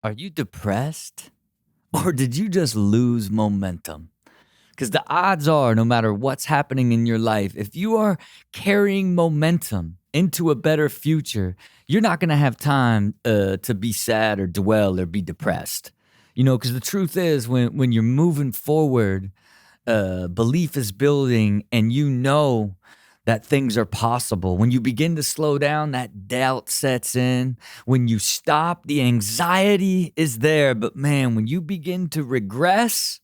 Are you depressed? Or did you just lose momentum? Because the odds are, no matter what's happening in your life, if you are carrying momentum into a better future, you're not going to have time to be sad or dwell or be depressed. Because the truth is, when you're moving forward, belief is building, and you know that things are possible. When you begin to slow down, that doubt sets in. When you stop, the anxiety is there. But man, when you begin to regress,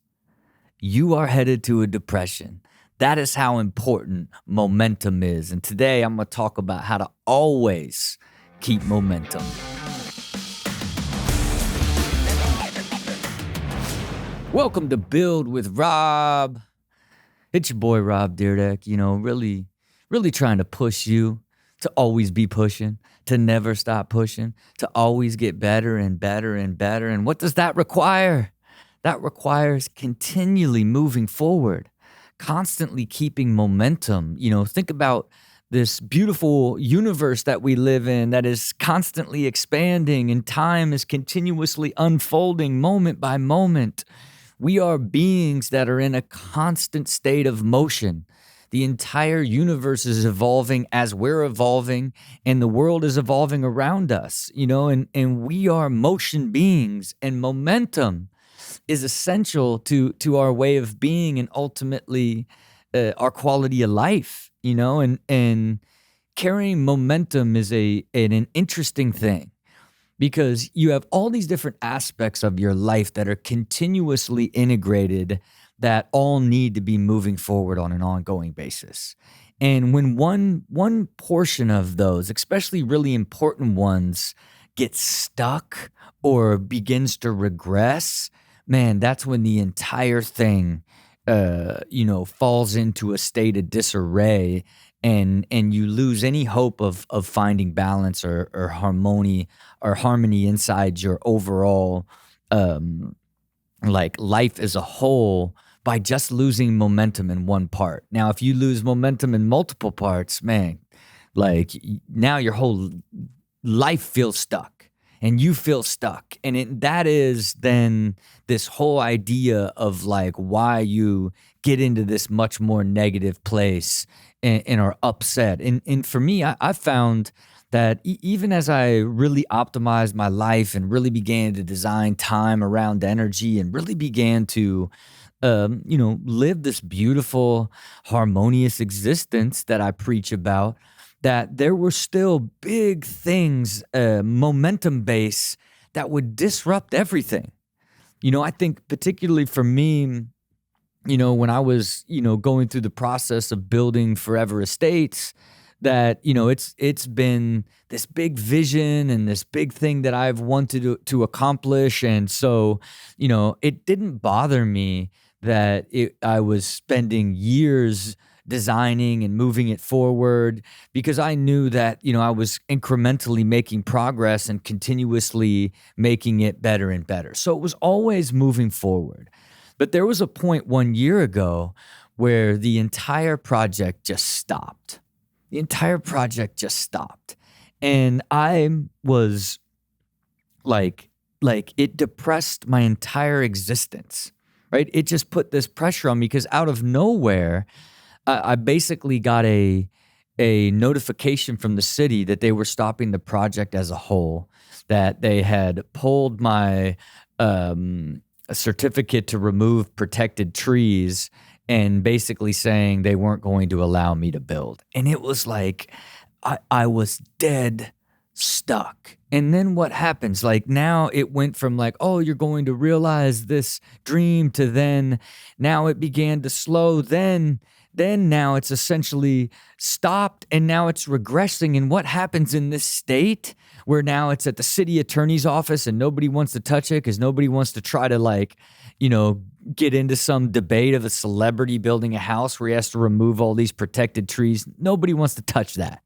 you are headed to a depression. That is how important momentum is. And today I'm going to talk about how to always keep momentum. Welcome to Build with Rob. It's your boy, Rob Dyrdek, really trying to push you to always be pushing, to never stop pushing, to always get better and better and better. And what does that require? That requires continually moving forward, constantly keeping momentum. Think about this beautiful universe that we live in that is constantly expanding, and time is continuously unfolding moment by moment. We are beings that are in a constant state of motion. The entire universe is evolving as we're evolving, and the world is evolving around us, and we are motion beings, and momentum is essential to our way of being and ultimately our quality of life, and carrying momentum is an interesting thing. Because you have all these different aspects of your life that are continuously integrated that all need to be moving forward on an ongoing basis. And when one portion of those, especially really important ones, gets stuck or begins to regress, man, that's when the entire thing falls into a state of disarray, and you lose any hope of finding balance or harmony inside your overall life as a whole by just losing momentum in one part. Now, if you lose momentum in multiple parts, man, now your whole life feels stuck. And you feel stuck. And that is then this whole idea of why you get into this much more negative place and are upset. And for me, I found that even as I really optimized my life and really began to design time around energy and really began to live this beautiful, harmonious existence that I preach about, that there were still big things, momentum base, that would disrupt everything. I think particularly for me, when I was, going through the process of building Forever Estates, that, it's been this big vision and this big thing that I've wanted to accomplish. And so, it didn't bother me that I was spending years designing and moving it forward, because I knew that, I was incrementally making progress and continuously making it better and better. So it was always moving forward. But there was a point 1 year ago where the entire project just stopped. The entire project just stopped. And I was it depressed my entire existence, right? It just put this pressure on me because out of nowhere, I basically got a notification from the city that they were stopping the project as a whole, that they had pulled my certificate to remove protected trees, and basically saying they weren't going to allow me to build. And it was I was dead stuck. And then what happens? Now it went from oh, you're going to realize this dream, to then now it began to slow. Then now it's essentially stopped, and now it's regressing. And what happens in this state where now it's at the city attorney's office and nobody wants to touch it because nobody wants to try to get into some debate of a celebrity building a house where he has to remove all these protected trees. Nobody wants to touch that.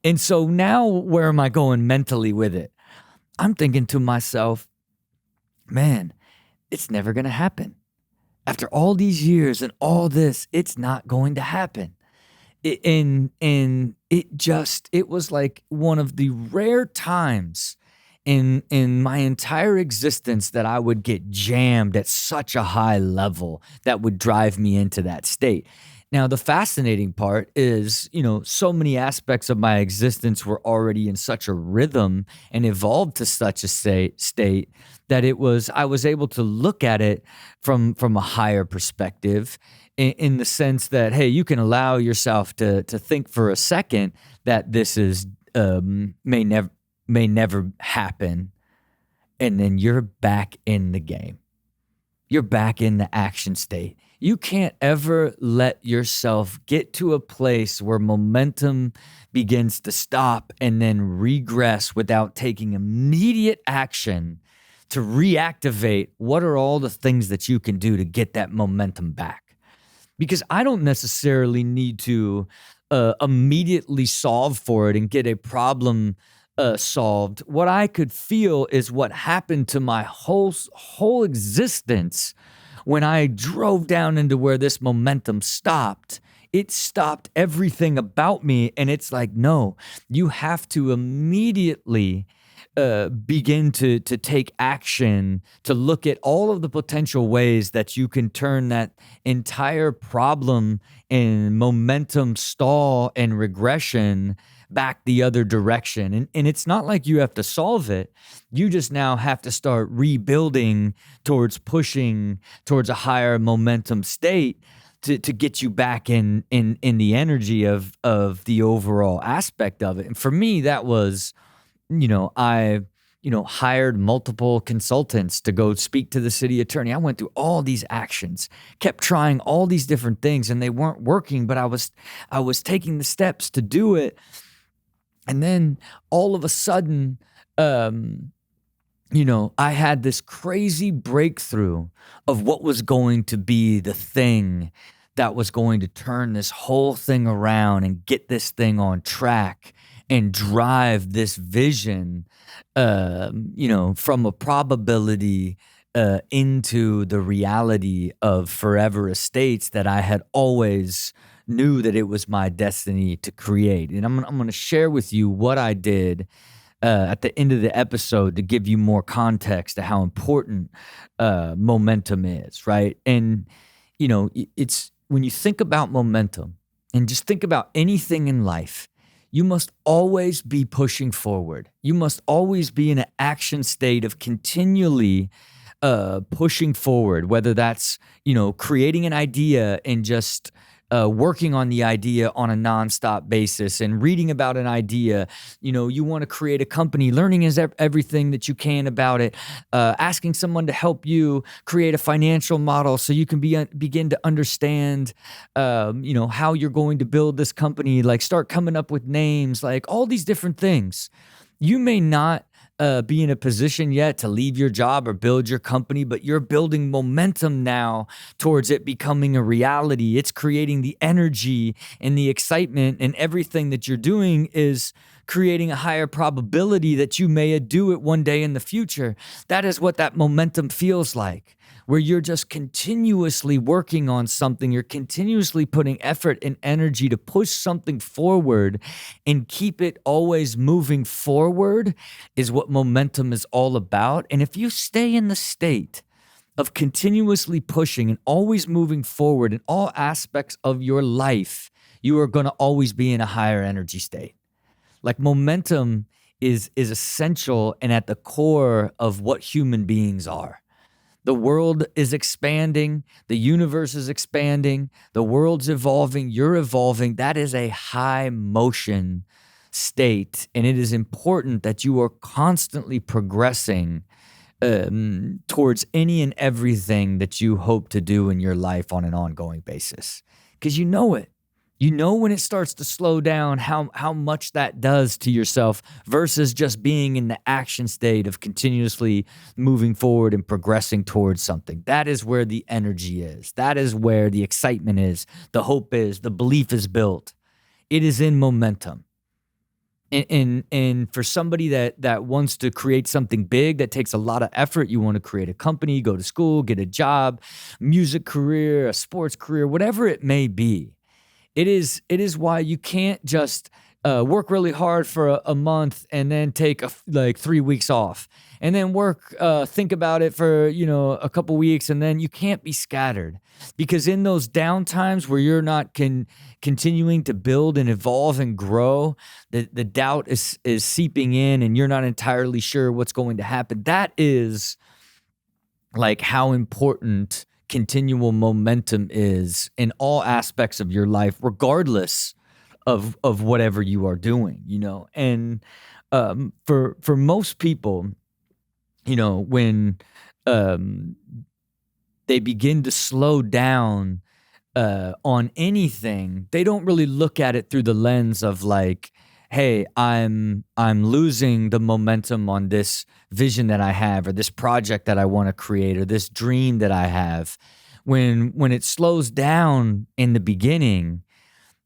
And so now where am I going mentally with it? I'm thinking to myself, man, it's never going to happen. After all these years and all this, it's not going to happen. It was one of the rare times in my entire existence that I would get jammed at such a high level that would drive me into that state. Now, the fascinating part is, so many aspects of my existence were already in such a rhythm and evolved to such a state that I was able to look at it from a higher perspective in the sense that, hey, you can allow yourself to think for a second that this is may never happen, and then you're back in the game. You're back in the action state. You can't ever let yourself get to a place where momentum begins to stop and then regress without taking immediate action to reactivate what are all the things that you can do to get that momentum back. Because I don't necessarily need to immediately solve for it and get a problem solved. What I could feel is what happened to my whole existence when I drove down into where this momentum stopped. It stopped everything about me, and it's like, no, you have to immediately begin to take action, to look at all of the potential ways that you can turn that entire problem and momentum stall and regression back the other direction. And it's not like you have to solve it. You just now have to start rebuilding towards pushing towards a higher momentum state to get you back in the energy of the overall aspect of it. And for me, that was, I hired multiple consultants to go speak to the city attorney. I went through all these actions, kept trying all these different things, and they weren't working, but I was taking the steps to do it. And then all of a sudden, I had this crazy breakthrough of what was going to be the thing that was going to turn this whole thing around and get this thing on track and drive this vision, from a probability into the reality of forever estates that I had always knew that it was my destiny to create. And I'm going to share with you what I did at the end of the episode to give you more context to how important momentum is, right? And, it's when you think about momentum and just think about anything in life, you must always be pushing forward. You must always be in an action state of continually pushing forward, whether that's, creating an idea and just working on the idea on a nonstop basis and reading about an idea. You want to create a company, learning is everything that you can about it, asking someone to help you create a financial model so you can begin to understand, how you're going to build this company, like start coming up with names, like all these different things. You may not be in a position yet to leave your job or build your company, but you're building momentum now towards it becoming a reality. It's creating the energy and the excitement, and everything that you're doing is creating a higher probability that you may do it one day in the future. That is what that momentum feels like, where you're just continuously working on something. You're continuously putting effort and energy to push something forward and keep it always moving forward is what momentum is all about. And if you stay in the state of continuously pushing and always moving forward in all aspects of your life, you are going to always be in a higher energy state. Like momentum is essential and at the core of what human beings are. The world is expanding. The universe is expanding. The world's evolving. You're evolving. That is a high motion state. And it is important that you are constantly progressing towards any and everything that you hope to do in your life on an ongoing basis. Because you know it. You know when it starts to slow down how much that does to yourself versus just being in the action state of continuously moving forward and progressing towards something. That is where the energy is. That is where the excitement is, the hope is, the belief is built. It is in momentum. And for somebody that wants to create something big that takes a lot of effort, you want to create a company, go to school, get a job, music career, a sports career, whatever it may be. It is why you can't just work really hard for a month and then take like 3 weeks off, and then think about it for, a couple weeks, and then you can't be scattered, because in those downtimes where you're not continuing to build and evolve and grow, the doubt is seeping in, and you're not entirely sure what's going to happen. That is like how important continual momentum is in all aspects of your life, regardless of whatever you are doing, and for most people, when they begin to slow down on anything, they don't really look at it through the lens of like, hey, I'm losing the momentum on this vision that I have, or this project that I want to create, or this dream that I have. When it slows down in the beginning,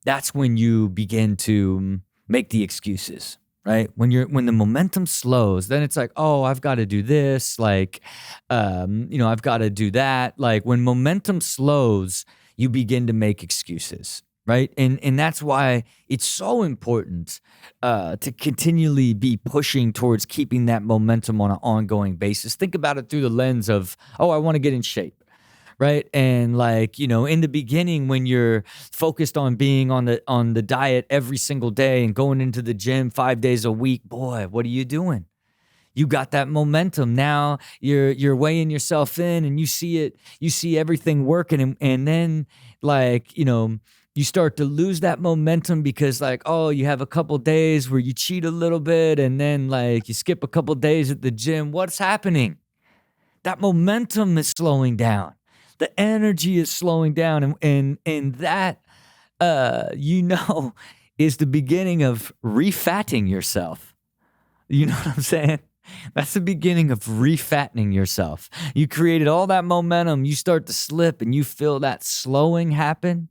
that's when you begin to make the excuses, right? When the momentum slows, then it's like, oh, I've got to do this, like, I've got to do that. Like, when momentum slows, you begin to make excuses, right? And that's why it's so important to continually be pushing towards keeping that momentum on an ongoing basis. Think about it through the lens of, oh, I want to get in shape. Right. And like, in the beginning, when you're focused on being on the diet every single day and going into the gym 5 days a week, boy, what are you doing? You got that momentum. Now you're weighing yourself in, and you see everything working. And then like, you start to lose that momentum because like, oh, you have a couple days where you cheat a little bit, and then like you skip a couple days at the gym. What's happening? That momentum is slowing down. The energy is slowing down, and that is the beginning of refatting yourself. You know what I'm saying? That's the beginning of refattening yourself. You created all that momentum, you start to slip, and you feel that slowing happen.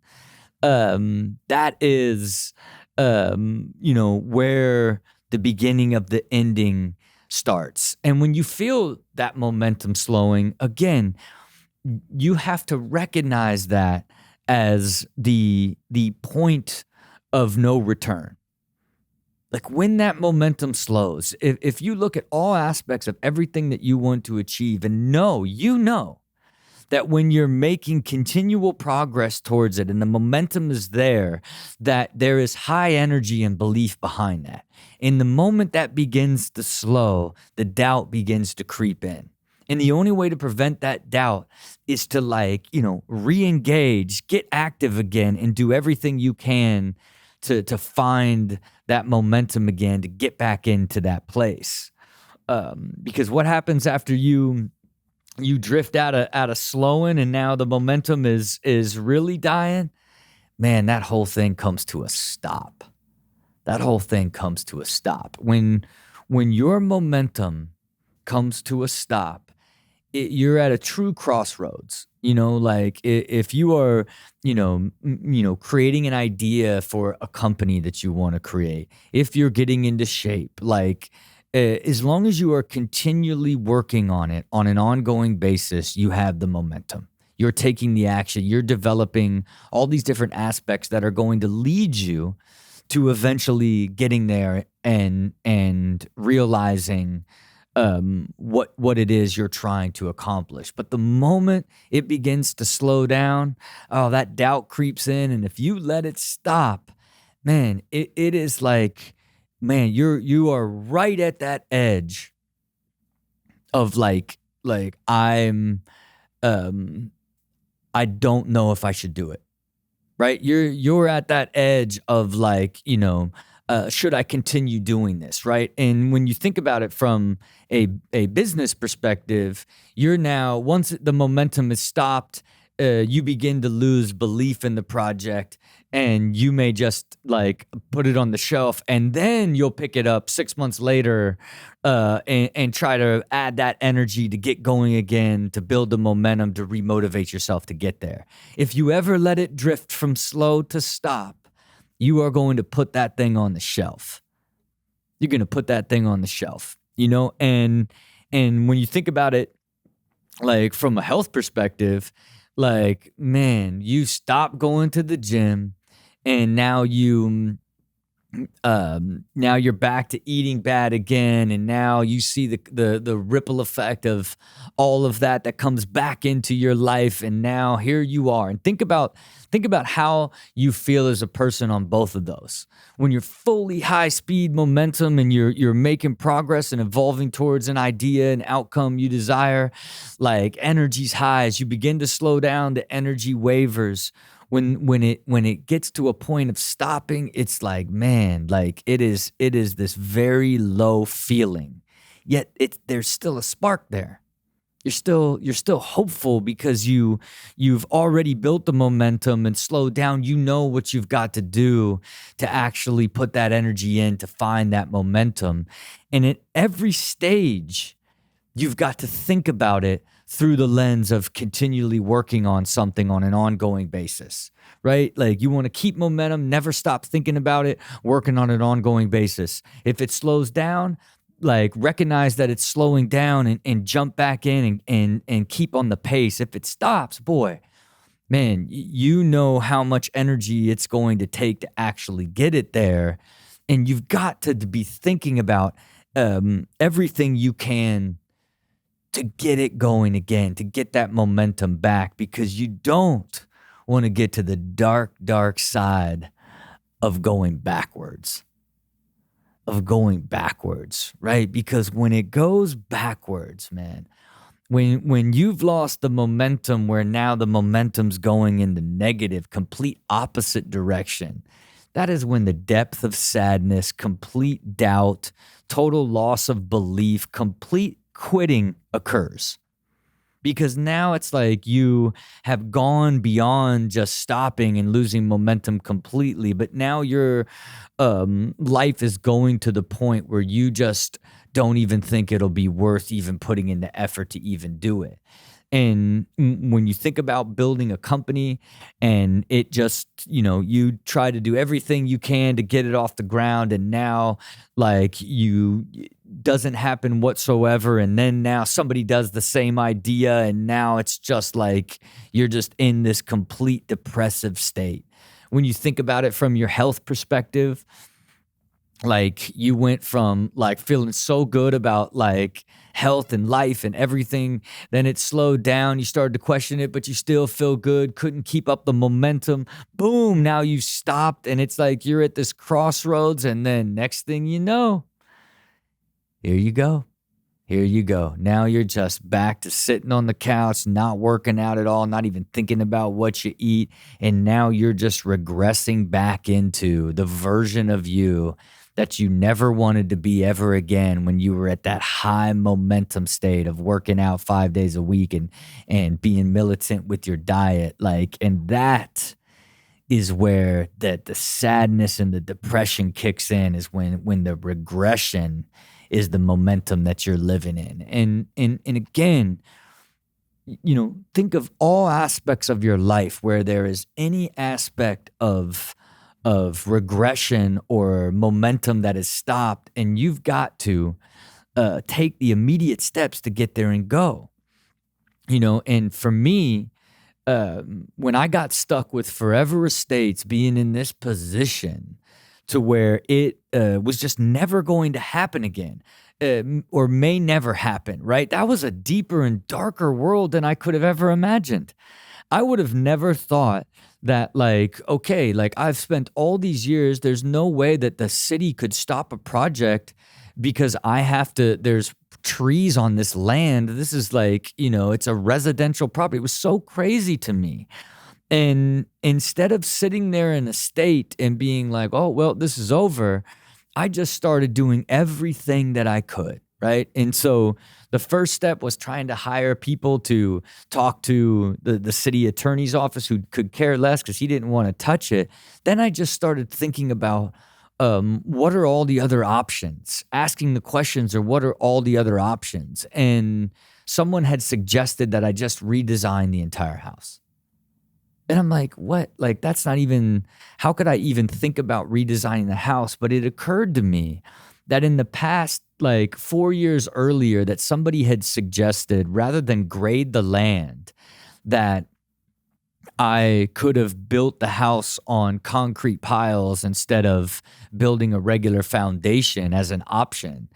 That is, where the beginning of the ending starts. And when you feel that momentum slowing, again, you have to recognize that as the point of no return. Like, when that momentum slows, if you look at all aspects of everything that you want to achieve, and know that when you're making continual progress towards it and the momentum is there, that there is high energy and belief behind that. In the moment that begins to slow, the doubt begins to creep in. And the only way to prevent that doubt is to re-engage, get active again, and do everything you can to find that momentum again, to get back into that place. Because what happens after you drift out of slowing, and now the momentum is really dying? Man, that whole thing comes to a stop. That whole thing comes to a stop. When your momentum comes to a stop, you're at a true crossroads. Like if you are, creating an idea for a company that you want to create, if you're getting into shape, like as long as you are continually working on it on an ongoing basis, you have the momentum. You're taking the action. You're developing all these different aspects that are going to lead you to eventually getting there and realizing what it is you're trying to accomplish. But the moment it begins to slow down, oh, that doubt creeps in. And if you let it stop, man, it is like, man, you are right at that edge of like I'm I don't know if I should do it. Right? You're at that edge of like, should I continue doing this, right? And when you think about it from a business perspective, you're now, once the momentum is stopped, you begin to lose belief in the project, and you may just like put it on the shelf, and then you'll pick it up 6 months later and try to add that energy to get going again, to build the momentum, to remotivate yourself to get there. If you ever let it drift from slow to stop, you are going to put that thing on the shelf. You're going to put that thing on the shelf, and when you think about it, like from a health perspective, like, man, you stop going to the gym, and now you now you're back to eating bad again, and now you see the ripple effect of all of that comes back into your life, and now here you are. And think about how you feel as a person on both of those. When you're fully high speed momentum and you're making progress and evolving towards an idea, an outcome you desire, like energy's high. As you begin to slow down, the energy wavers. When it gets to a point of stopping, it's like, man, like it is this very low feeling. Yet there's still a spark there. You're still hopeful because you've already built the momentum and slowed down. You know what you've got to do to actually put that energy in to find that momentum. And at every stage, you've got to think about it through the lens of continually working on something on an ongoing basis, right? Like you want to keep momentum, never stop thinking about it, working on an ongoing basis. If it slows down, like recognize that it's slowing down and jump back in and keep on the pace. If it stops, boy, man, you know how much energy it's going to take to actually get it there. And you've got to be thinking about everything you can to get it going again, to get that momentum back, because you don't want to get to the dark, dark side of going backwards. Right? Because when it goes backwards, man, when you've lost the momentum, where now the momentum's going in the negative, complete opposite direction, that is when the depth of sadness, complete doubt, total loss of belief, complete quitting occurs. Because now it's like you have gone beyond just stopping and losing momentum completely, but now your life is going to the point where you just don't even think it'll be worth even putting in the effort to even do it. And when you think about building a company and it just, you try to do everything you can to get it off the ground, and now like you doesn't happen whatsoever. And then now somebody does the same idea, and now it's just like you're just in this complete depressive state. When you think about it from your health perspective, like you went from like feeling so good about like health and life and everything, then it slowed down, you started to question it, but you still feel good, couldn't keep up the momentum. Boom, now you stopped, and it's like you're at this crossroads, and then next thing you know, here you go. Now you're just back to sitting on the couch, not working out at all, not even thinking about what you eat. And now you're just regressing back into the version of you that you never wanted to be ever again, when you were at that high momentum state of working out 5 days a week and being militant with your diet. And that is where the sadness and the depression kicks in, is when the regression is the momentum that you're living in. And again, think of all aspects of your life where there is any aspect of regression or momentum that is stopped, and you've got to take the immediate steps to get there and go. And for me, when I got stuck with Forever Estates being in this position to where it was just never going to happen again, or may never happen, right? That was a deeper and darker world than I could have ever imagined. I would have never thought that, okay, I've spent all these years, there's no way that the city could stop a project because there's trees on this land. This is it's a residential property. It was so crazy to me. And instead of sitting there in a state and being like, oh, well, this is over, I just started doing everything that I could, right? And so the first step was trying to hire people to talk to the city attorney's office, who could care less because he didn't want to touch it. Then I just started thinking about what are all the other options? Asking the questions, or what are all the other options? And someone had suggested that I just redesign the entire house. And I'm like, what? That's not even, how could I even think about redesigning the house? But it occurred to me that in the past, 4 years earlier, that somebody had suggested, rather than grade the land, that I could have built the house on concrete piles instead of building a regular foundation as an option.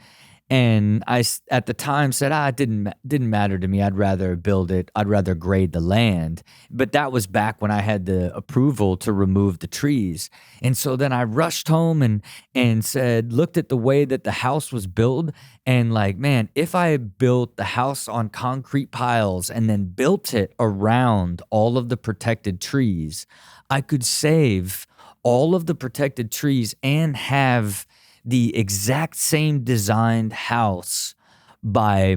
And at the time said, it didn't matter to me. I'd rather build it. I'd rather grade the land. But that was back when I had the approval to remove the trees. And so then I rushed home and looked at the way that the house was built, and like, man, if I had built the house on concrete piles and then built it around all of the protected trees, I could save all of the protected trees and have the exact same designed house by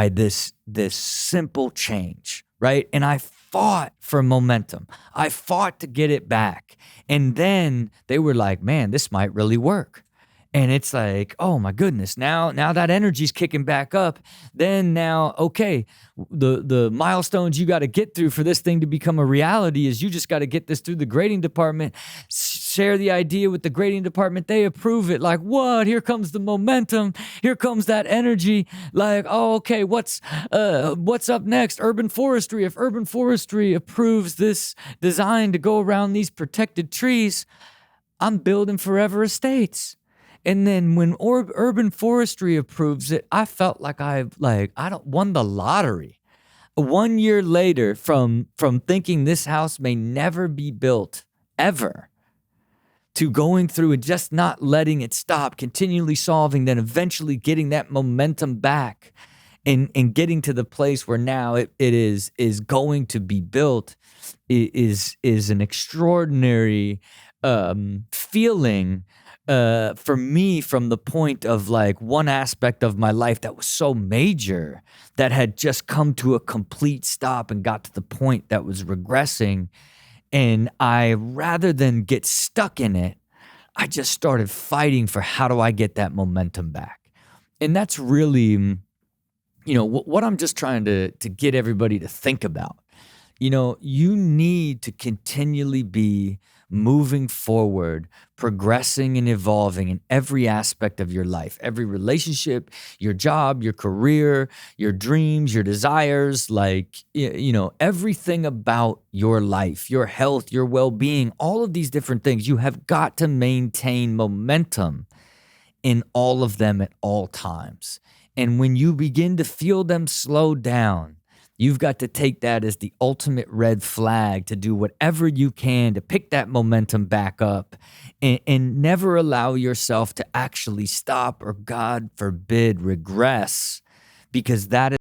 this simple change, right? And I fought for momentum. I fought to get it back. And then they were like, man, this might really work. And it's like, oh my goodness, now that energy's kicking back up. Then now, okay, the milestones you got to get through for this thing to become a reality is you just got to get this through the grading department, share the idea with the grading department. They approve it. Like, what? Here comes the momentum. Here comes that energy. Like, oh, okay, what's up next? Urban forestry. If urban forestry approves this design to go around these protected trees, I'm building forever estates. And then when urban forestry approves it, I felt like I won the lottery. 1 year later, from thinking this house may never be built ever, to going through and just not letting it stop, continually solving, then eventually getting that momentum back, and getting to the place where now it is going to be built, is an extraordinary feeling. For me, from the point of like one aspect of my life that was so major that had just come to a complete stop and got to the point that was regressing. And I, rather than get stuck in it, I just started fighting for how do I get that momentum back? And that's really, what I'm just trying to get everybody to think about. You need to continually be moving forward, progressing and evolving in every aspect of your life, every relationship, your job, your career, your dreams, your desires, like, everything about your life, your health, your well-being, all of these different things. You have got to maintain momentum in all of them at all times. And when you begin to feel them slow down, you've got to take that as the ultimate red flag to do whatever you can to pick that momentum back up, and never allow yourself to actually stop or, God forbid, regress, because that is